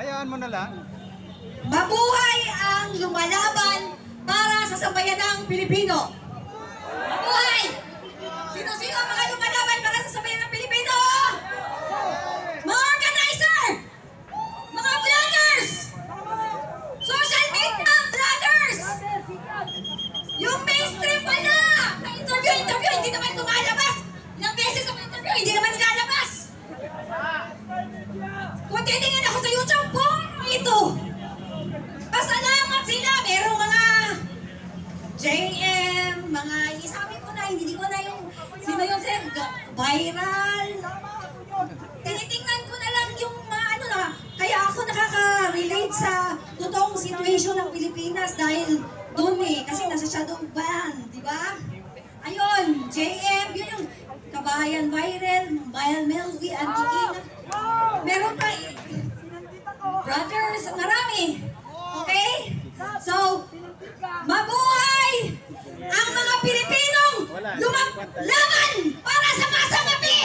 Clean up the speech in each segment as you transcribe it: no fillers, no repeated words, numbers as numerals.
Hayaan mo na lang. Mabuhay ang lumalaban para sa sambayanang Pilipino. Mabuhay! Sino-sino ang mga lumalaban para sa sambayanang Pilipino? Mga organizer! Mga vloggers! Social media vloggers! Yung mainstream pala! Na-interview, hindi naman lumalabas! Ilang beses ako interview, hindi naman nilalabas! Kung titingin ako sa YouTube po, ito! Pasalamat sila! Merong mga JM, mga isabi ko na, hindi ko na yung sino yung sir, viral. Tinitingnan ko na lang yung mga ano na, kaya ako nakaka-relate sa totoong situation ng Pilipinas dahil doon kasi nasa shadow ban, di ba? Ayun, JM, yun yung kabayan viral, Melvi, Antikina. Meron pa, brothers, marami. Okay? So, mabuhay ang mga Pilipinong laban para sa masangapi!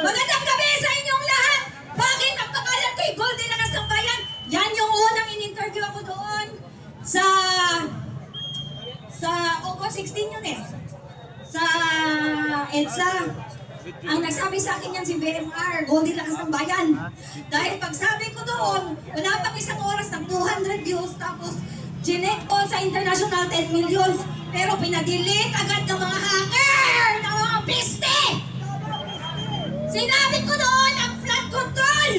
Magandang gabi sa inyong lahat! Bakit ang pangalan ko'y Golden Lakas ng Bayan? Yan yung unang in-interview ako doon sa August 16 yun sa EDSA. Ang nagsabi sa akin yan si BMR, Golden Lakas ng Bayan. Dahil pagsabi ko doon, wala pang isang oras ng 200 views, tapos ginek ko sa international 10 million. Pero pinadelete agad ng mga hacker, ng mga piste. Sinabi ko doon ang flood control.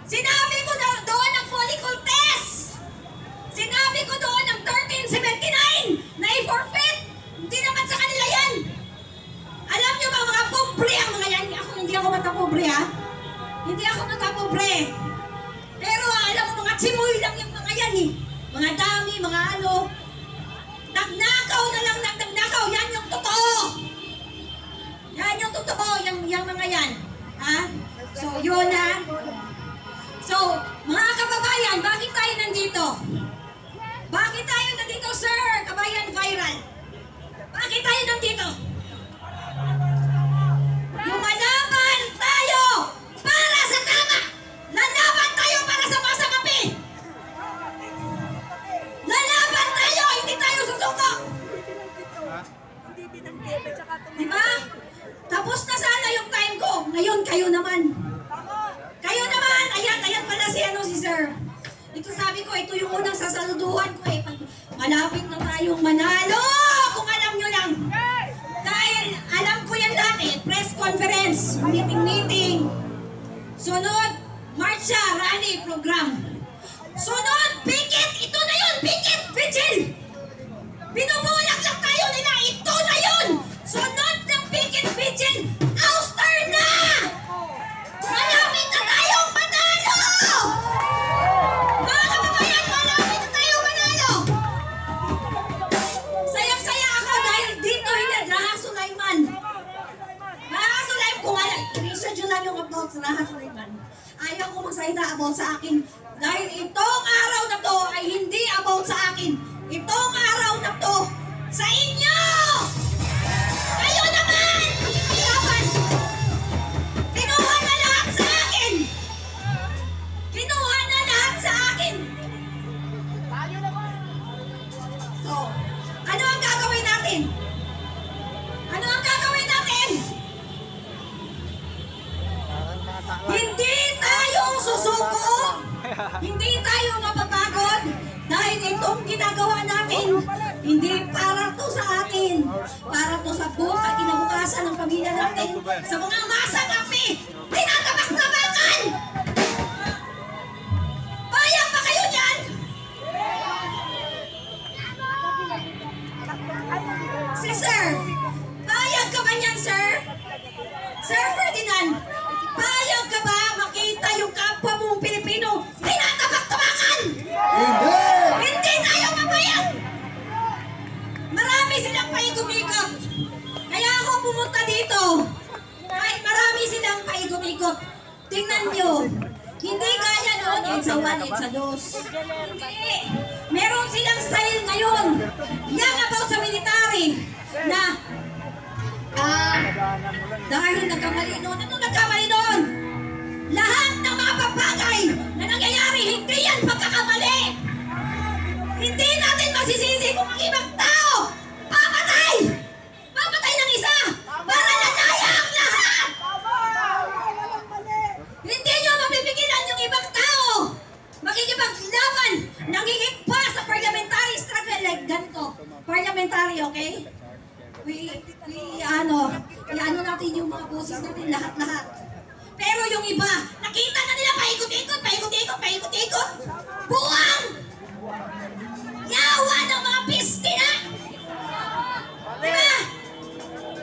Sinabi ko doon ang follicle test. Sinabi ko doon ang 1379 na i-forfeit. Hindi naman sa kanila yan. Alam niyo ba mga pobre ang mga yan? Hindi ako matapobre ha. Hindi ako matapobre. Pero alam mo mga chimoy lang yung mga yan Mga dami, mga ano. Nagnakaw na lang nagnakaw. Yan yung totoo. Yan yung totoo. Yung mga yan. Ha? So yun ha. So mga kababayan, bakit tayo nandito? Bakit tayo nandito sir? Kabayan viral. Bakit tayo nandito? Lumalaban tayo para sa tama! Lalaban tayo para sa masangapi! Lalaban tayo! Hindi tayo susuko! Diba? Tapos na sana yung time ko. Ngayon, kayo naman. Kayo naman! Ayan pala si sir. Ito sabi ko, ito yung unang sasaluduhan ko malapit na tayong manalo! Kung alam nyo lang. Dahil alam ko yan dati, press conference, meeting. Sunod, marcha, rally, program. Sunod, picket! Ito na yun! Picket! Vigil! Binubulak lang tayo nila! Ito na yun! Sunod ng picket, vigil! Ouster na! Malapit na tayong manalo! Mga kababayan, malapit na tayong manalo! Sayang-saya ako dahil dito hindi, Raha Sulaiman. Raha Sulaiman, kung alam, i-research nyo lang yung about sa Raha Sulaiman. Ayaw ko magsalita about sa akin dahil itong araw na to ay hindi about sa akin. Itong araw na to sa inyo! Kayo naman! Laban! Kinuha na lahat sa akin! Kinuha na lahat sa akin! So, ano ang gagawin natin? Ano ang gagawin natin? Hindi tayo susuko! Hindi tayo mapapagod! Dahil itong ginagawa natin, hindi para to sa atin. Para to sa buka, kinabukasan ng pamilya natin. Sa mga masangapi, tinatabak-tabakan! Payag ba kayo dyan? Si Sir, payag ka ba niyan, Sir? Sir Ferdinand, payag ka ba makita yung kapwa mong Pilipino tinatabak-tabakan? Hindi! Hindi tayo mapayag! Marami silang paikot-ikot. Kaya ako pumunta dito. Kahit marami silang paikot-ikot. Tingnan nyo. Hindi gaya noon, EDSA 1, EDSA 2. Hindi. Meron silang style ngayon. Yang about sa military. Na, dahil nagkamali noon. Ano nagkamali noon? lahat. Pero yung iba, nakita na nila paikot-ikot, paikot-ikot, paikot-ikot. Buwang! Yawa ng mga piste na! Diba?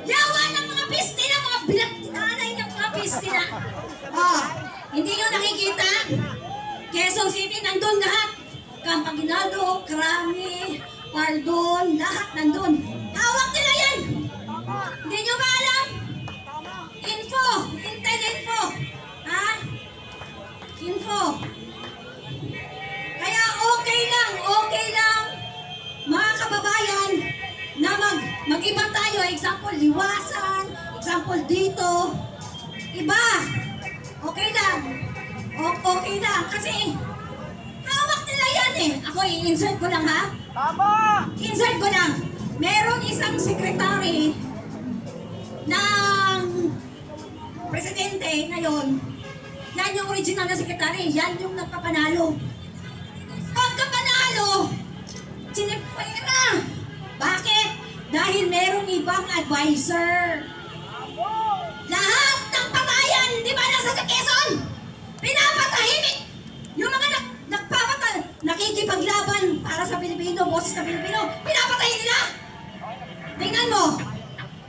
Yawa ng mga piste na, mga bilagtinanay ng mga piste na. Oh, hindi nyo nakikita? Quezon City, nandun lahat. Campaginaldo, Krami, Pardon, lahat nandun. Hawak nila yan! Hindi nyo ba alam? Info! Intel info! Ha? Info! Kaya okay lang, mga kababayan, na mag-iba tayo. Example, liwasan. Example, dito. Iba. Okay lang. Okay lang. Kasi, hawak nila yan eh. Ako, i-insert ko lang ha. Tama! Insert ko lang. Meron isang secretary ng presidente ngayon. Yan yung original na secretary. Yan yung nagpapanalo. Pagkapanalo, sinipwera. Bakit? Dahil merong ibang advisor. Lahat ng patayan, di ba nasa sa Quezon? Pinapatahimik. Yung mga nakikipaglaban para sa Pilipino, boses ng Pilipino, pinapatayin nila. Tingnan mo.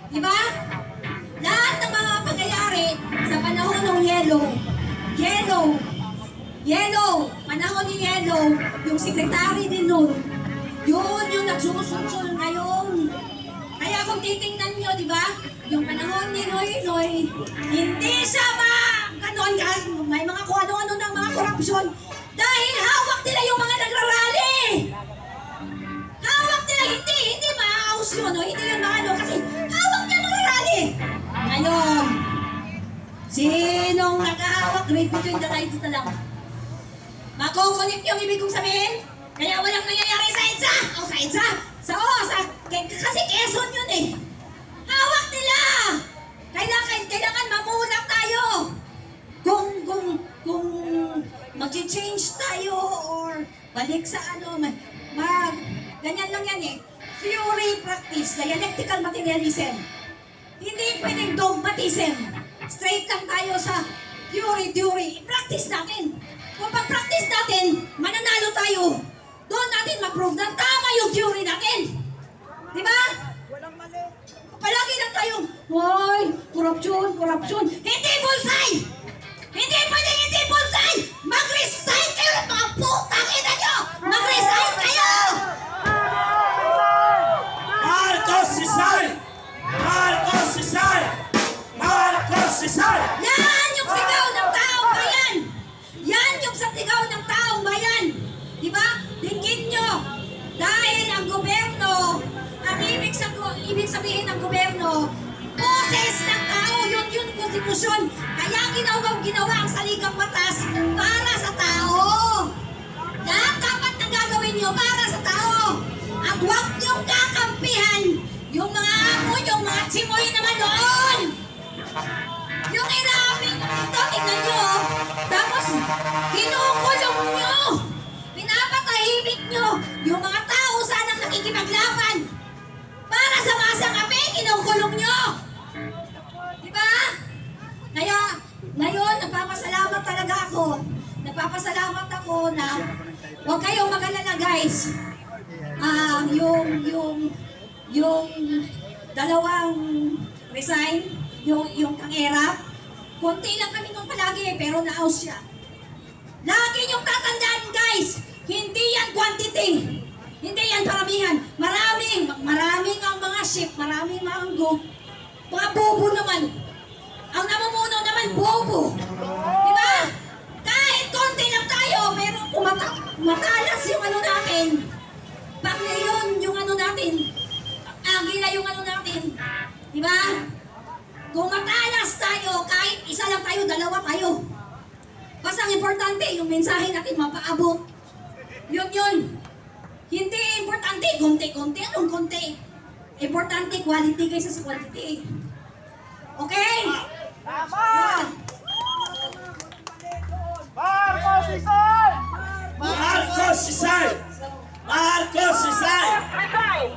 Di ba? Lahat ng mga pangyayari sa panahon ng Yellow, panahon ni Yellow, yung sekretary din nun, yun yung nagsusunsul ngayon. Kaya kung titingnan nyo, di ba, yung panahon ni Noy, hindi siya ganon, may mga kung ano-ano ng mga korupsyon, dahil hawak nila yung mga nagrarally. Hawak nila, hindi maaus yun, no? Hindi yun maano, kasi hawak niya mga rally. Ngayon, sinong nakahawak, read between the lines na lang. Makukunik yung ibig kong sabihin, kaya walang nangyayari sa EDSA. Kasi Quezon yun eh. Hawak nila. Kailangan mamulak tayo. Kung mag-change tayo or balik sa ganyan lang yan eh. Theory practice, dialectical materialism. Hindi pwedeng dogmatism. Straight lang tayo sa theory. Practice natin. Kung pag-practice natin, mananalo tayo. Doon natin ma-prove na tama yung theory natin. Di ba? Walang mali. Palagi lang tayong, hoy, korupsyon. Hindi bullseye! Hindi pwedeng hindi bullseye! Mag-resign kayo ng mga putang ina nyo! Mag-resign kayo! Marcos Rizal! Marcos Rizal! Marcos Rizal! Yan yung sigaw ng taong bayan! Yan yung sigaw ng taong bayan! Di ba? Tingin nyo, dahil ang gobyerno, ang ibig sabihin ng gobyerno, boses ng tao, yun konstitusyon. Kaya ginawa ang saligang batas para sa tao. Lahat dapat na gagawin nyo para sa tao. At huwag niyong kakampihan yung mga amo, yung mga simoy naman doon. Yung inaamin ito, tingnan nyo. Tapos, kinukulong nyo. Pinapatahimik nyo yung mga tao sanang nakikipaglaban. Para sa masang api, kinukulong nyo. Diba? Kaya, ngayon, nagpapasalamat talaga ako. Nagpapasalamat ako na huwag kayong mag-alala, guys. Yung dalawang resign, yung kang-erap, konti lang kami nung palagi, pero na-out siya. Lagi niyong tatandaan, guys, hindi yan quantity. Hindi yan paramihan. Maraming ang mga ship, maraming mga group. Mga bobo naman. Ang namumuno naman, bobo. Diba? Kahit konti lang tayo, pero kung matalas yung ano natin, pag ngayon yung ano natin, agila yung ano natin, diba? Kung matalas tayo, kahit isa lang tayo, dalawa tayo. Basta ang importante, yung mensahe natin mapaabot. Yun. Hindi importante, konti. Anong konti? Importante, quality kaysa sa quantity. Okay? Tama! Yan. Marcos Rizal! Marcos Rizal! Marcos Rizal! Resign!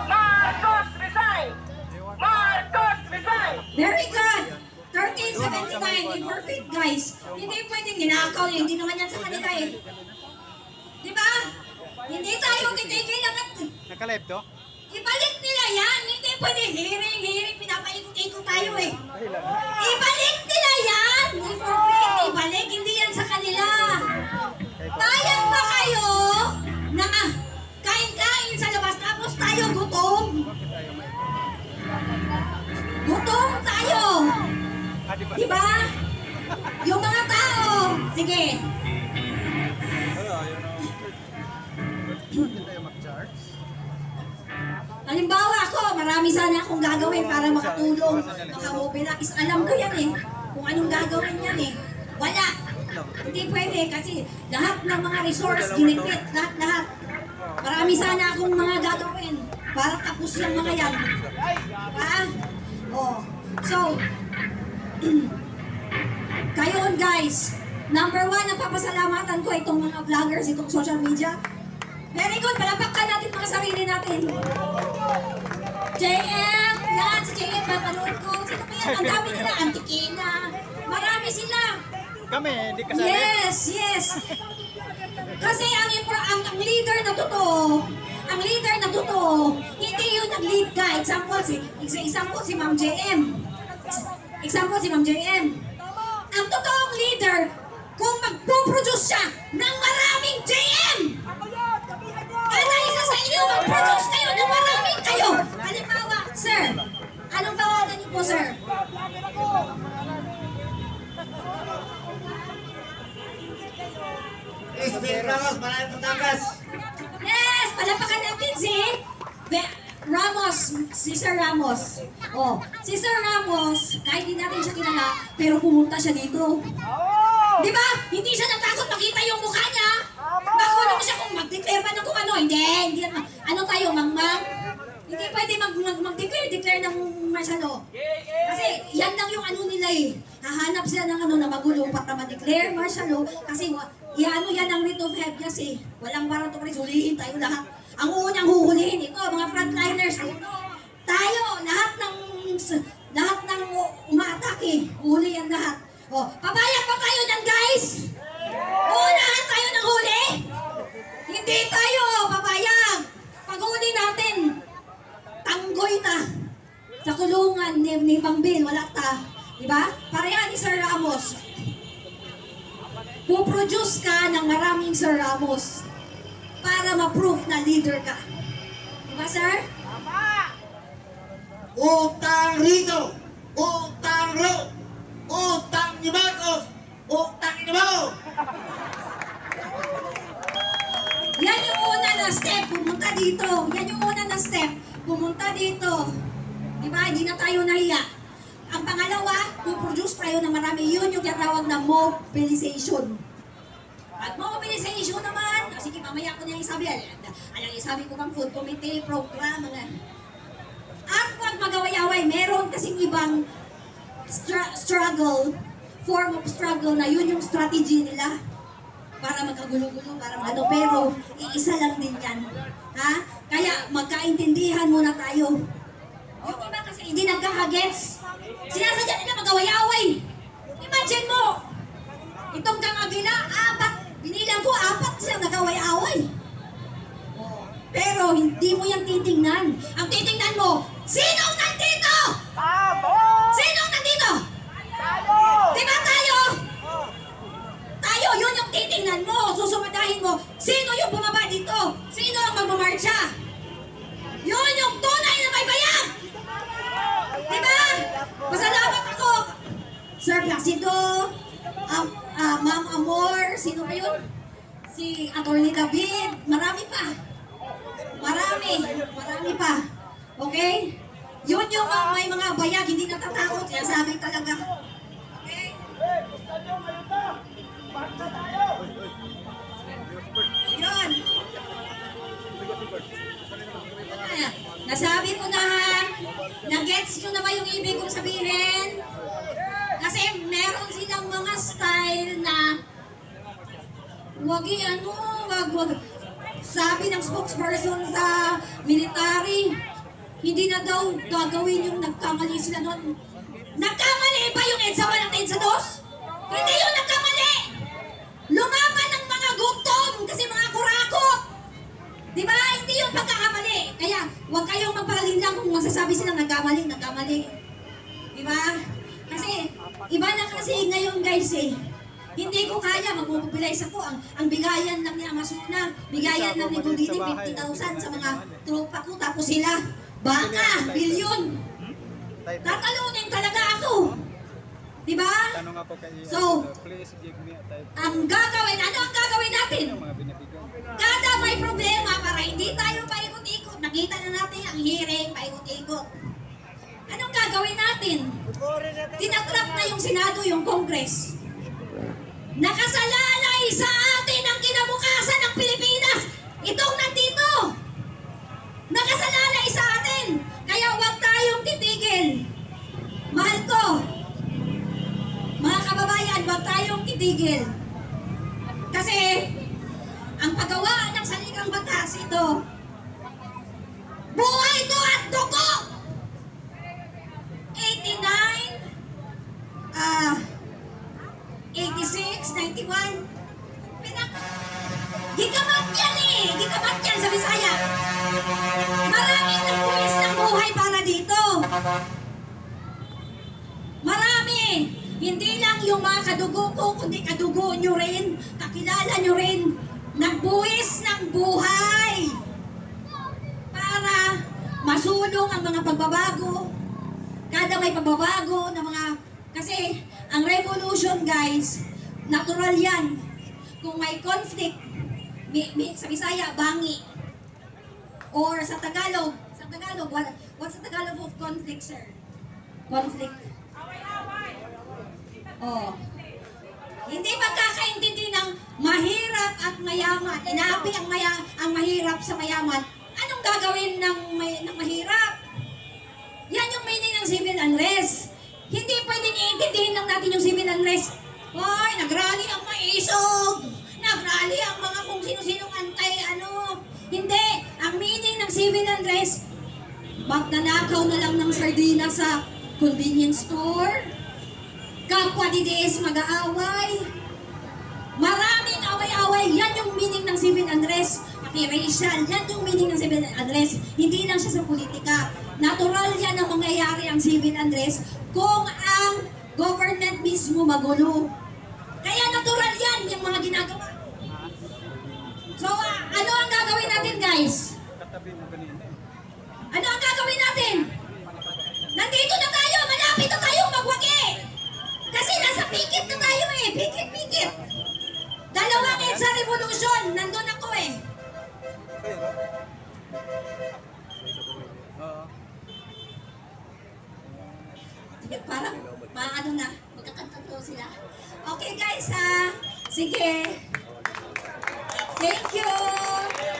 Marcos Resign! Marcos Resign! Very good. 13-17. 99, in perfect, guys. Hindi pwedeng ninakaw niya, hindi naman yan sa kanila eh. Di ba? Hindi tayo titigil lang at Naka-live to? ibalik nila yan. Hindi pwede hiring, pinapaikot-ikot tayo eh. Ibalik nila yan. In perfect, ibalik, hindi yan sa kanila. Tayang ba kayo na kain-kain sa labas tapos tayo gutom? Gutom tayo. Di ba? Yung mga tao. Sige. Halimbawa ako, marami sana akong gagawin para makatulong, makamobilize. Alam ko yan eh, kung anong gagawin yan eh. Wala. Hindi pwede kasi lahat ng mga resource, ginigit, lahat. Marami sana akong mga gagawin para tapos yung mga yan. Ha? Oh. So, kayon guys, number 1 ang papasalamatan ko itong mga vloggers, itong social media. Very good, palapakkan natin mga sarili natin. JM, yan, si JM, mapanood ko. Sino ba yan? Ang dami nila, Antikina. Marami sila. Kami, hindi kasali. Yes. Kasi ang leader na totoo, hindi yun ang lead ka. Example si Ma'am JM. Ang totoong leader, kung magpo-produce siya ng maraming JM, kada isa sa inyo, mag-produce kayo ng maraming kayo. Halimbawa, sir, anong tawagan niyo po, sir? Steve Ramos, maraming Batangas. Yes, palapakan natin si Ramos, si Sir Ramos. Oh, si Sir Ramos, kahit di natin siya kilala, pero pumunta siya dito. Di ba? Hindi siya natakot makita yung mukha niya. Nakulong siya kung mag-declare man ng kung ano. Hindi. Ano tayo, mangmang? Hindi pwede mag-declare ng martial law. Kasi yan lang yung ano nila eh. Hahanap sila ng ano na magulo para mag-declare martial law. Kasi yan ang writ of habeas eh. Walang warrant of arrest, hulihin tayo lahat. Ang unang huhulihin ito, mga frontliners. Tayo, lahat ng umaatake, huli yan lahat. Oh, papayag pa tayo dyan, guys? Unahan tayo ng huli? Hindi tayo papayag. Pag huli natin, tanggoy ta. Sa kulungan ni Pambil, wala ta. Diba? Pareha ni Sir Ramos. Puproduce ka ng maraming Sir Ramos para ma-prove na leader ka. Diba, sir? Utang rito, utang ro, utang ni Marcos, utang ni Bao. Yan yung una na step, pumunta dito. Yan yung una na step, pumunta dito. Diba? Hindi na tayo nahiya. Ang pangalawa, puproduce tayo ng marami. Yun yung tinatawag na mobilization. At mobilization naman, sige mamaya ko na yung sabi. Alang isabi ko pang food committee, program, mga. At pag magaway-away, meron kasing ibang struggle, form of struggle na yun yung strategy nila. Para magkagulo-gulo, para ano, pero iisa lang din yan. Ha? Kaya magkaintindihan muna tayo. Yung iba kasi hindi nagkakagets. Sinasadya nila magaway-away. Imagine mo, itong Kang Aguila, binilang ko 4 silang nagaway-away. Pero hindi mo yan titingnan. Ang titingnan mo, sinong nandito? Sinong nandito? Diba tayo? Tayo, yun yung titingnan mo. Susumadahin mo, sino yung bumaba dito? Sino ang magmamarcha? Yun yung tunay na may bayag! Diba? Pasalamat ako. Sir Placido, Ma'am Amor, sino ba yun? Si Atty. David, marami pa. Marami pa. Okay? Yun yung may mga bayag, hindi natatakot. Sinasabi talaga. Okay? Yun. Nasabi ko na, na-gets nyo na ba yung ibig kong sabihin? Kasi meron silang mga style na wag. Sabi ng spokesperson sa military, hindi na daw gagawin yung nagkamali sila noon. Nagkamali ba yung EDSA 1 at EDSA 2? Hindi yung nagkamali! Lumaban ng mga gutom kasi mga kurakot! Di ba? Hindi yung pagkakamali. Kaya huwag kayong magpakalinlang kung magsasabi silang nagkamali. Di ba? Kasi iba na kasi ngayon guys eh. Hindi ko kaya, magmobilize ako. Ang bigayan lang ni Amasuna, bigayan lang ni Goldini, 50,000 sa mga tropa ko. Tapos sila, baka, bilyon. Tatalunin talaga ako. Diba? Tanong ako kay So, please give me a type. ano ang gagawin natin? Ano mga binibigyan? Kada may problema para hindi tayo paikot-ikot. Nakita na natin ang hearing, paikot-ikot. Anong gagawin natin? Tinatrap na yung Senado, yung Congress. Nakasalalay sa atin ang kinabukasan ng Pilipinas. Itong nandito. Nakasalalay sa atin. Kaya huwag tayong titigil. Mahal ko. Mga kababayan, huwag tayong titigil. Kasi, ang paggawa ng saligang batas ito, buhay ko at dugo! 86, 91, Gikamat yan eh! Gikamat yan sa Bisaya! Maraming nagbuwis ng buhay para dito! Marami! Hindi lang yung mga kadugo ko, kundi kadugo nyo rin, kakilala nyo rin, nagbuwis ng buhay para masulong ang mga pagbabago. Kada may pagbabago na mga... Kasi ang revolution guys, natural yan. Kung may conflict, sa Bisaya, bangi. Or sa Tagalog, what's the Tagalog of conflict, sir? Conflict. Oh. Hindi magkakaintindi ng mahirap at mayaman. Inapi ang mahirap sa mayaman. Anong gagawin ng mahirap? Yan yung meaning ng civil unrest. Hindi pwedeng iintindihin lang natin yung civil unrest. Hoy, nagrally ang maisog. Nagrally ang mga kung sino-sinong Hindi. Ang meaning ng civil unrest, magnanakaw na lang ng sardina sa convenience store. Kapwa DDS mag-aaway. Maraming away-away. Yan yung meaning ng civil unrest. Pati racial. Yan yung meaning ng civil unrest. Hindi lang siya sa politika. Natural yan ang mangyayari ang civil unrest kung ang government mismo magulo. Kaya natural yan yung mga ginagawa. So, ano ang gagawin natin, guys? Katabi mo kanina eh. Ano ang gagawin natin? Nandito na tayo! Malapit na tayong magwagi! Kasi nasa pikit na tayo eh! Pikit! Dalawang EDSA revolution! Nandun ako eh! Oo. Sige, parang maano na. Magkakantato sila. Okay guys ha! Sige! Thank you!